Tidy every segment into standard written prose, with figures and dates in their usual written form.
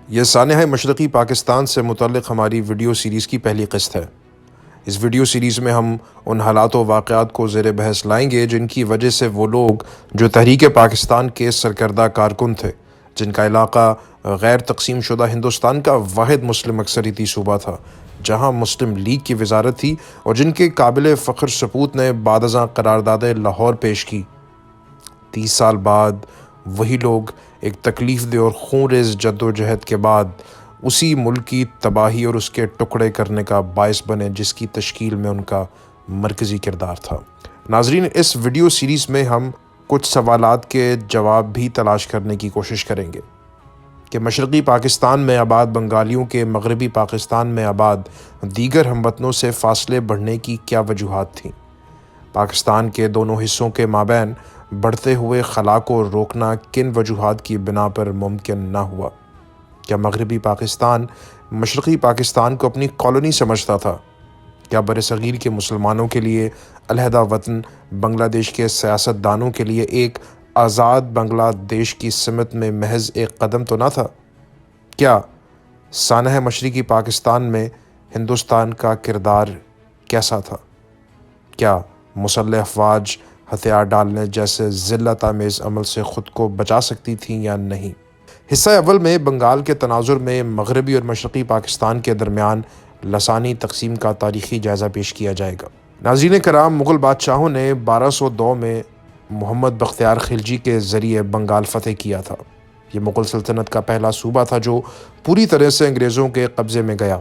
یہ سانحہ مشرقی پاکستان سے متعلق ہماری ویڈیو سیریز کی پہلی قسط ہے۔ اس ویڈیو سیریز میں ہم ان حالات و واقعات کو زیر بحث لائیں گے جن کی وجہ سے وہ لوگ جو تحریک پاکستان کے سرکردہ کارکن تھے، جن کا علاقہ غیر تقسیم شدہ ہندوستان کا واحد مسلم اکثریتی صوبہ تھا جہاں مسلم لیگ کی وزارت تھی، اور جن کے قابل فخر سپوت نے بعد ازاں قرارداد لاہور پیش کی، 30 سال بعد وہی لوگ ایک تکلیف دہ اور خون ریز جدوجہد کے بعد اسی ملک کی تباہی اور اس کے ٹکڑے کرنے کا باعث بنے جس کی تشکیل میں ان کا مرکزی کردار تھا۔ ناظرین، اس ویڈیو سیریز میں ہم کچھ سوالات کے جواب بھی تلاش کرنے کی کوشش کریں گے کہ مشرقی پاکستان میں آباد بنگالیوں کے مغربی پاکستان میں آباد دیگر ہم وطنوں سے فاصلے بڑھنے کی کیا وجوہات تھیں؟ پاکستان کے دونوں حصوں کے مابین بڑھتے ہوئے خلا کو روکنا کن وجوہات کی بنا پر ممکن نہ ہوا؟ کیا مغربی پاکستان مشرقی پاکستان کو اپنی کالونی سمجھتا تھا؟ کیا برصغیر کے مسلمانوں کے لیے علیحدہ وطن بنگلہ دیش کے سیاست دانوں کے لیے ایک آزاد بنگلہ دیش کی سمت میں محض ایک قدم تو نہ تھا؟ کیا سانحہ مشرقی پاکستان میں ہندوستان کا کردار کیسا تھا؟ کیا مسلح افواج ہتھیار ڈالنے جیسے ذلت آمیز عمل سے خود کو بچا سکتی تھیں یا نہیں؟ حصہ اول میں بنگال کے تناظر میں مغربی اور مشرقی پاکستان کے درمیان لسانی تقسیم کا تاریخی جائزہ پیش کیا جائے گا۔ ناظرین کرام، مغل بادشاہوں نے 1202 میں محمد بختیار خلجی کے ذریعے بنگال فتح کیا تھا۔ یہ مغل سلطنت کا پہلا صوبہ تھا جو پوری طرح سے انگریزوں کے قبضے میں گیا۔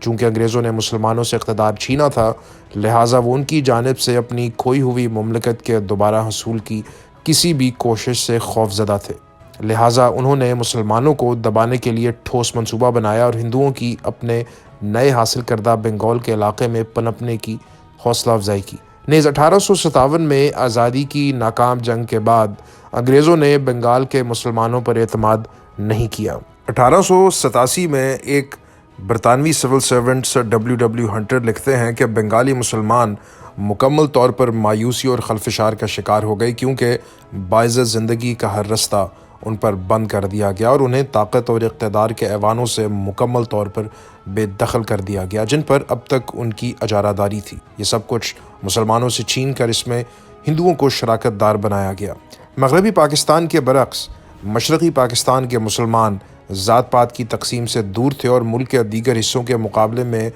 چونکہ انگریزوں نے مسلمانوں سے اقتدار چھینا تھا، لہٰذا وہ ان کی جانب سے اپنی کھوئی ہوئی مملکت کے دوبارہ حصول کی کسی بھی کوشش سے خوف زدہ تھے۔ لہٰذا انہوں نے مسلمانوں کو دبانے کے لیے ٹھوس منصوبہ بنایا اور ہندوؤں کی اپنے نئے حاصل کردہ بنگال کے علاقے میں پنپنے کی حوصلہ افزائی کی۔ نیز 1857 میں آزادی کی ناکام جنگ کے بعد انگریزوں نے بنگال کے مسلمانوں پر اعتماد نہیں کیا۔ 1887 میں ایک برطانوی سول سرونٹ سر ڈبلیو ہنٹر لکھتے ہیں کہ بنگالی مسلمان مکمل طور پر مایوسی اور خلفشار کا شکار ہو گئے کیونکہ باعزت زندگی کا ہر رستہ ان پر بند کر دیا گیا اور انہیں طاقت اور اقتدار کے ایوانوں سے مکمل طور پر بے دخل کر دیا گیا جن پر اب تک ان کی اجارہ داری تھی۔ یہ سب کچھ مسلمانوں سے چھین کر اس میں ہندوؤں کو شراکت دار بنایا گیا۔ مغربی پاکستان کے برعکس مشرقی پاکستان کے مسلمان ذات پات کی تقسیم سے دور تھے اور ملک کے دیگر حصوں کے مقابلے میں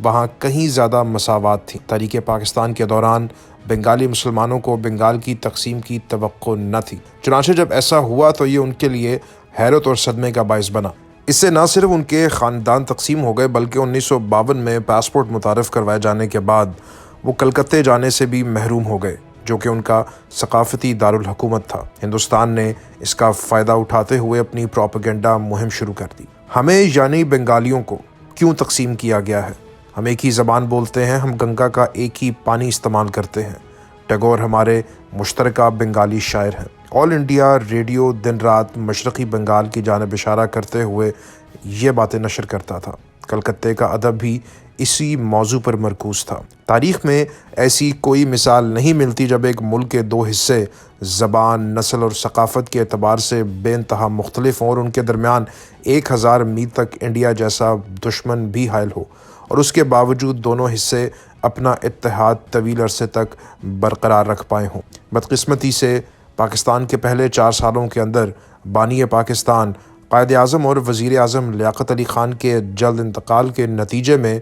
وہاں کہیں زیادہ مساوات تھی۔ تحریک پاکستان کے دوران بنگالی مسلمانوں کو بنگال کی تقسیم کی توقع نہ تھی، چنانچہ جب ایسا ہوا تو یہ ان کے لیے حیرت اور صدمے کا باعث بنا۔ اس سے نہ صرف ان کے خاندان تقسیم ہو گئے بلکہ 1952 میں پاسپورٹ متعارف کروائے جانے کے بعد وہ کلکتے جانے سے بھی محروم ہو گئے جو کہ ان کا ثقافتی دارالحکومت تھا۔ ہندوستان نے اس کا فائدہ اٹھاتے ہوئے اپنی پروپیگنڈا مہم شروع کر دی۔ ہمیں یعنی بنگالیوں کو کیوں تقسیم کیا گیا ہے؟ ہم ایک ہی زبان بولتے ہیں، ہم گنگا کا ایک ہی پانی استعمال کرتے ہیں۔ ٹیگور ہمارے مشترکہ بنگالی شاعر ہیں۔ آل انڈیا ریڈیو دن رات مشرقی بنگال کی جانب اشارہ کرتے ہوئے یہ باتیں نشر کرتا تھا۔ کلکتے کا ادب بھی اسی موضوع پر مرکوز تھا۔ تاریخ میں ایسی کوئی مثال نہیں ملتی جب ایک ملک کے دو حصے زبان، نسل اور ثقافت کے اعتبار سے بے انتہا مختلف ہوں اور ان کے درمیان 1000 میل تک انڈیا جیسا دشمن بھی حائل ہو، اور اس کے باوجود دونوں حصے اپنا اتحاد طویل عرصے تک برقرار رکھ پائے ہوں۔ بدقسمتی سے پاکستان کے پہلے 4 سالوں کے اندر بانی پاکستان قائد اعظم اور وزیر اعظم لیاقت علی خان کے جلد انتقال کے نتیجے میں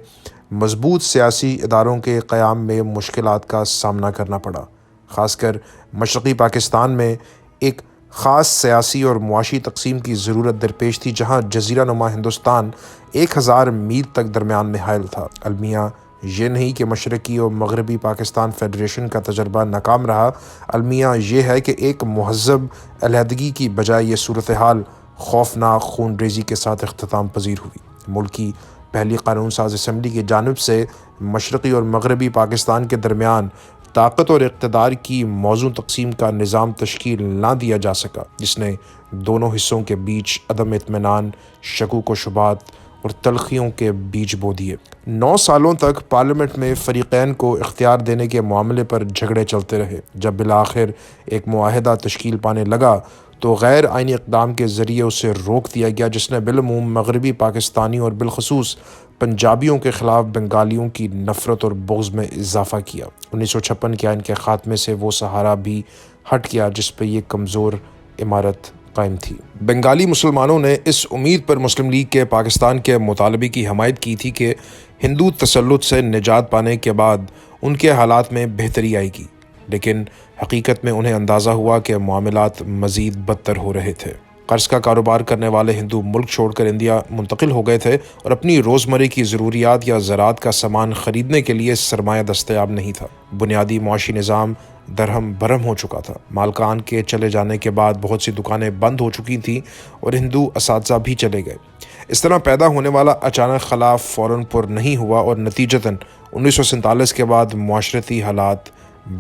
مضبوط سیاسی اداروں کے قیام میں مشکلات کا سامنا کرنا پڑا۔ خاص کر مشرقی پاکستان میں ایک خاص سیاسی اور معاشی تقسیم کی ضرورت درپیش تھی جہاں جزیرہ نما ہندوستان 1000 میل تک درمیان میں حائل تھا۔ المیہ یہ نہیں کہ مشرقی اور مغربی پاکستان فیڈریشن کا تجربہ ناکام رہا، المیہ یہ ہے کہ ایک مہذب علیحدگی کی بجائے یہ صورتحال خوفناک خون ریزی کے ساتھ اختتام پذیر ہوئی۔ ملک کی پہلی قانون ساز اسمبلی کی جانب سے مشرقی اور مغربی پاکستان کے درمیان طاقت اور اقتدار کی موزوں تقسیم کا نظام تشکیل نہ دیا جا سکا، جس نے دونوں حصوں کے بیچ عدم اطمینان، شکوک و شبہات اور تلخیوں کے بیج بو دیے۔ 9 سالوں تک پارلیمنٹ میں فریقین کو اختیار دینے کے معاملے پر جھگڑے چلتے رہے۔ جب بالآخر ایک معاہدہ تشکیل پانے لگا تو غیر آئینی اقدام کے ذریعے اسے روک دیا گیا، جس نے بالعموم مغربی پاکستانیوں اور بالخصوص پنجابیوں کے خلاف بنگالیوں کی نفرت اور بغض میں اضافہ کیا۔ 1956 کے آئین کے خاتمے سے وہ سہارا بھی ہٹ گیا جس پہ یہ کمزور عمارت قائم تھی۔ بنگالی مسلمانوں نے اس امید پر مسلم لیگ کے پاکستان کے مطالبے کی حمایت کی تھی کہ ہندو تسلط سے نجات پانے کے بعد ان کے حالات میں بہتری آئے گی، لیکن حقیقت میں انہیں اندازہ ہوا کہ معاملات مزید بدتر ہو رہے تھے۔ قرض کا کاروبار کرنے والے ہندو ملک چھوڑ کر انڈیا منتقل ہو گئے تھے اور اپنی روزمرہ کی ضروریات یا زراعت کا سامان خریدنے کے لیے سرمایہ دستیاب نہیں تھا۔ بنیادی معاشی نظام درہم برہم ہو چکا تھا۔ مالکان کے چلے جانے کے بعد بہت سی دکانیں بند ہو چکی تھیں اور ہندو اساتذہ بھی چلے گئے۔ اس طرح پیدا ہونے والا اچانک خلا فوراً پر نہیں ہوا اور نتیجتاً 1947 کے بعد معاشرتی حالات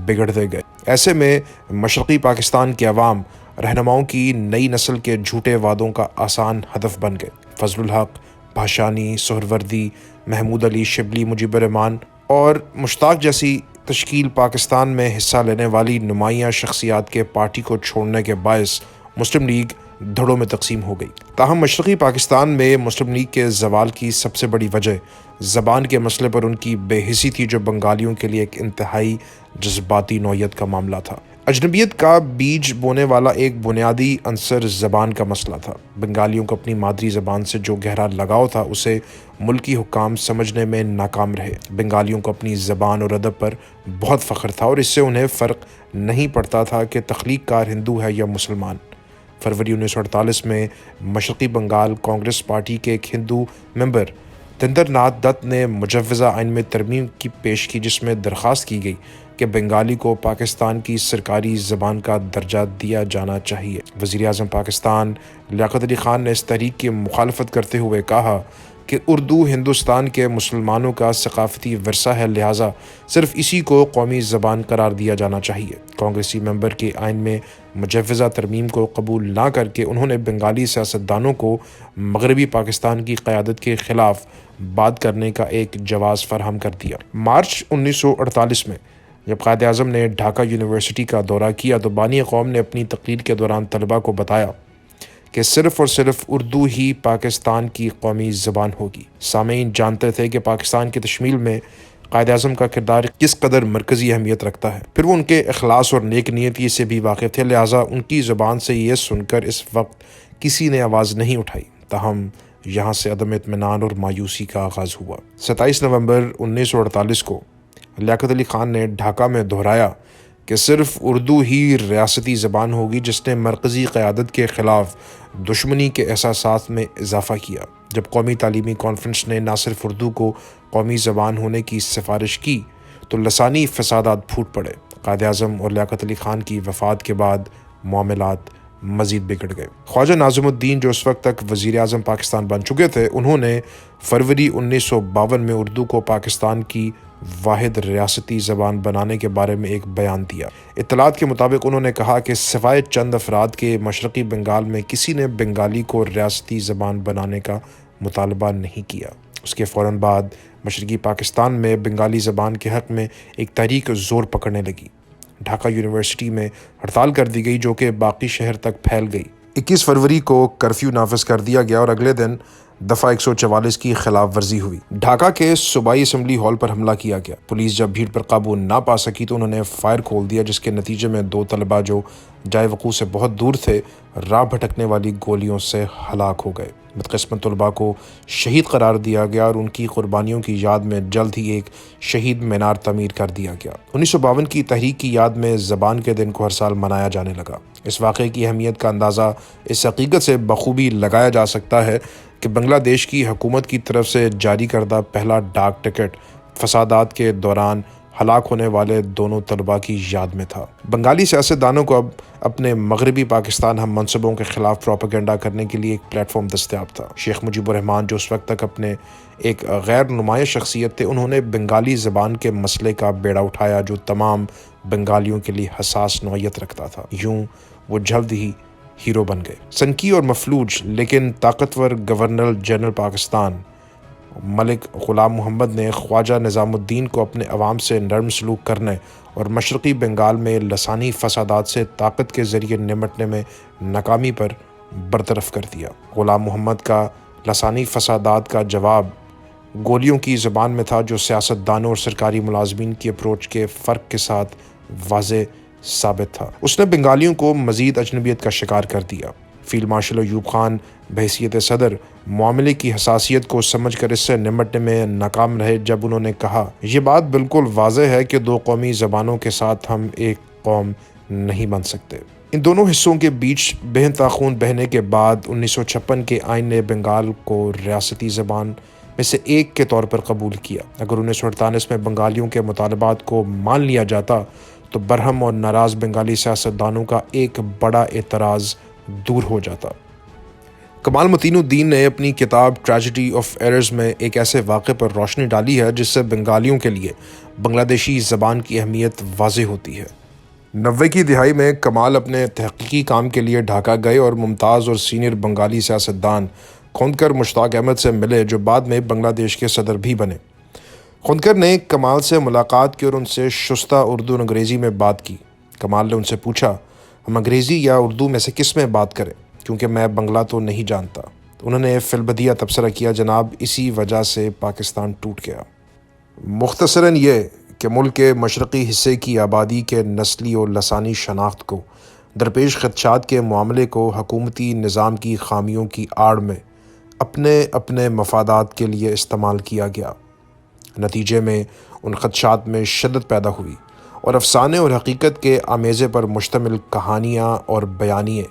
بگڑتے گئے۔ ایسے میں مشرقی پاکستان کے عوام رہنماؤں کی نئی نسل کے جھوٹے وعدوں کا آسان ہدف بن گئے۔ فضل الحق، بھاشانی، سہروردی، محمود علی شبلی، مجیب الرحمان اور مشتاق جیسی تشکیل پاکستان میں حصہ لینے والی نمایاں شخصیات کے پارٹی کو چھوڑنے کے باعث مسلم لیگ دھڑوں میں تقسیم ہو گئی۔ تاہم مشرقی پاکستان میں مسلم لیگ کے زوال کی سب سے بڑی وجہ زبان کے مسئلے پر ان کی بے حسی تھی، جو بنگالیوں کے لیے ایک انتہائی جذباتی نوعیت کا معاملہ تھا۔ اجنبیت کا بیج بونے والا ایک بنیادی عنصر زبان کا مسئلہ تھا۔ بنگالیوں کو اپنی مادری زبان سے جو گہرا لگاؤ تھا اسے ملکی حکام سمجھنے میں ناکام رہے۔ بنگالیوں کو اپنی زبان اور ادب پر بہت فخر تھا اور اس سے انہیں فرق نہیں پڑتا تھا کہ تخلیق کار ہندو ہے یا مسلمان۔ فروری 1948 میں مشرقی بنگال کانگریس پارٹی کے ایک ہندو ممبر تندر ناتھ دت نے مجوزہ آئین میں ترمیم کی پیش کی، جس میں درخواست کی گئی کہ بنگالی کو پاکستان کی سرکاری زبان کا درجہ دیا جانا چاہیے۔ وزیر اعظم پاکستان لیاقت علی خان نے اس تحریک کی مخالفت کرتے ہوئے کہا کہ اردو ہندوستان کے مسلمانوں کا ثقافتی ورثہ ہے، لہٰذا صرف اسی کو قومی زبان قرار دیا جانا چاہیے۔ کانگریسی ممبر کے آئین میں مجوزہ ترمیم کو قبول نہ کر کے انہوں نے بنگالی سیاستدانوں کو مغربی پاکستان کی قیادت کے خلاف بات کرنے کا ایک جواز فراہم کر دیا۔ مارچ 1948 میں جب قائد اعظم نے ڈھاکہ یونیورسٹی کا دورہ کیا تو بانی قوم نے اپنی تقریر کے دوران طلباء کو بتایا کہ صرف اور صرف اردو ہی پاکستان کی قومی زبان ہوگی۔ سامعین جانتے تھے کہ پاکستان کی تشکیل میں قائد اعظم کا کردار کس قدر مرکزی اہمیت رکھتا ہے۔ پھر وہ ان کے اخلاص اور نیک نیتی سے بھی واقف تھے، لہٰذا ان کی زبان سے یہ سن کر اس وقت کسی نے آواز نہیں اٹھائی۔ تاہم یہاں سے عدم اطمینان اور مایوسی کا آغاز ہوا۔ 27 نومبر 1948 کو لیاقت علی خان نے ڈھاکہ میں دہرایا کہ صرف اردو ہی ریاستی زبان ہوگی، جس نے مرکزی قیادت کے خلاف دشمنی کے احساسات میں اضافہ کیا۔ جب قومی تعلیمی کانفرنس نے نہ صرف اردو کو قومی زبان ہونے کی سفارش کی تو لسانی فسادات پھوٹ پڑے۔ قائد اعظم اور لیاقت علی خان کی وفات کے بعد معاملات مزید بگڑ گئے۔ خواجہ ناظم الدین، جو اس وقت تک وزیر اعظم پاکستان بن چکے تھے، انہوں نے فروری 1952 میں اردو کو پاکستان کی واحد ریاستی زبان بنانے کے بارے میں ایک بیان دیا۔ اطلاعات کے مطابق انہوں نے کہا کہ سوائے چند افراد کے مشرقی بنگال میں کسی نے بنگالی کو ریاستی زبان بنانے کا مطالبہ نہیں کیا۔ اس کے فوراً بعد مشرقی پاکستان میں بنگالی زبان کے حق میں ایک تحریک زور پکڑنے لگی۔ ڈھاکہ یونیورسٹی میں ہڑتال کر دی گئی جو کہ باقی شہر تک پھیل گئی۔ 21 فروری کو کرفیو نافذ کر دیا گیا اور اگلے دن دفعہ 144 کی خلاف ورزی ہوئی۔ ڈھاکہ کے صوبائی اسمبلی ہال پر حملہ کیا گیا۔ پولیس جب بھیڑ پر قابو نہ پا سکی تو انہوں نے فائر کھول دیا، جس کے نتیجے میں 2 طلباء جو جائے وقوع سے بہت دور تھے راہ بھٹکنے والی گولیوں سے ہلاک ہو گئے۔ بدقسمت طلباء کو شہید قرار دیا گیا اور ان کی قربانیوں کی یاد میں جلد ہی ایک شہید مینار تعمیر کر دیا گیا۔ 1952 کی تحریک کی یاد میں زبان کے دن کو ہر سال منایا جانے لگا۔ اس واقعے کی اہمیت کا اندازہ اس حقیقت سے بخوبی لگایا جا سکتا ہے کہ بنگلہ دیش کی حکومت کی طرف سے جاری کردہ پہلا ڈاک ٹکٹ فسادات کے دوران ہلاک ہونے والے دونوں طلباء کی یاد میں تھا۔ بنگالی سیاستدانوں کو اب اپنے مغربی پاکستان ہم منصبوں کے خلاف پروپیگنڈا کرنے کے لیے ایک پلیٹ فارم دستیاب تھا۔ شیخ مجیب الرحمان، جو اس وقت تک اپنے ایک غیر نمایاں شخصیت تھے، انہوں نے بنگالی زبان کے مسئلے کا بیڑا اٹھایا جو تمام بنگالیوں کے لیے حساس نوعیت رکھتا تھا۔ یوں وہ جلد ہی ہیرو بن گئے۔ سنکی اور مفلوج لیکن طاقتور گورنر جنرل پاکستان ملک غلام محمد نے خواجہ نظام الدین کو اپنے عوام سے نرم سلوک کرنے اور مشرقی بنگال میں لسانی فسادات سے طاقت کے ذریعے نمٹنے میں ناکامی پر برطرف کر دیا۔ غلام محمد کا لسانی فسادات کا جواب گولیوں کی زبان میں تھا، جو سیاستدانوں اور سرکاری ملازمین کی اپروچ کے فرق کے ساتھ واضح ثابت تھا۔ اس نے بنگالیوں کو مزید اجنبیت کا شکار کر دیا۔ فیلڈ مارشل ایوب خان بحیثیت صدر معاملے کی حساسیت کو سمجھ کر اس سے نمٹنے میں ناکام رہے، جب انہوں نے کہا، یہ بات بالکل واضح ہے کہ دو قومی زبانوں کے ساتھ ہم ایک قوم نہیں بن سکتے۔ ان دونوں حصوں کے بیچ بے انتہا خون بہنے کے بعد 1956 کے آئین نے بنگال کو ریاستی زبان میں سے ایک کے طور پر قبول کیا۔ اگر 1948 میں بنگالیوں کے مطالبات کو مان لیا جاتا تو برہم اور ناراض بنگالی سیاستدانوں کا ایک بڑا اعتراض دور ہو جاتا۔ کمال متین الدین نے اپنی کتاب ٹریجڈی آف ایررز میں ایک ایسے واقعے پر روشنی ڈالی ہے جس سے بنگالیوں کے لیے بنگلہ دیشی زبان کی اہمیت واضح ہوتی ہے۔ 90 کی دہائی میں کمال اپنے تحقیقی کام کے لیے ڈھاکہ گئے اور ممتاز اور سینئر بنگالی سیاستدان خوندکر مشتاق احمد سے ملے، جو بعد میں بنگلہ دیش کے صدر بھی بنے۔ خوندکر نے کمال سے ملاقات کی اور ان سے شستہ اردو اور انگریزی میں بات کی۔ کمال نے ان سے پوچھا، ہم انگریزی یا اردو میں سے کس میں بات کریں، کیونکہ میں بنگلہ تو نہیں جانتا۔ انہوں نے فی البدیہہ تبصرہ کیا، جناب اسی وجہ سے پاکستان ٹوٹ گیا۔ مختصراً یہ کہ ملک کے مشرقی حصے کی آبادی کے نسلی اور لسانی شناخت کو درپیش خدشات کے معاملے کو حکومتی نظام کی خامیوں کی آڑ میں اپنے مفادات کے لیے استعمال کیا گیا۔ نتیجے میں ان خدشات میں شدت پیدا ہوئی اور افسانے اور حقیقت کے آمیزے پر مشتمل کہانیاں اور بیانیے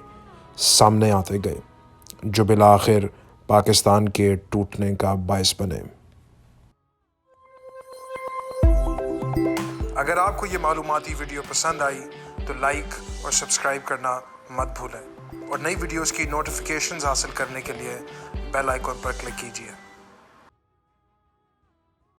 سامنے آتے گئے، جو بالآخر پاکستان کے ٹوٹنے کا باعث بنے۔ اگر آپ کو یہ معلوماتی ویڈیو پسند آئی تو لائک اور سبسکرائب کرنا مت بھولیں، اور نئی ویڈیوز کی نوٹیفیکیشنز حاصل کرنے کے لیے بیل آئیکن پر کلک کیجیے۔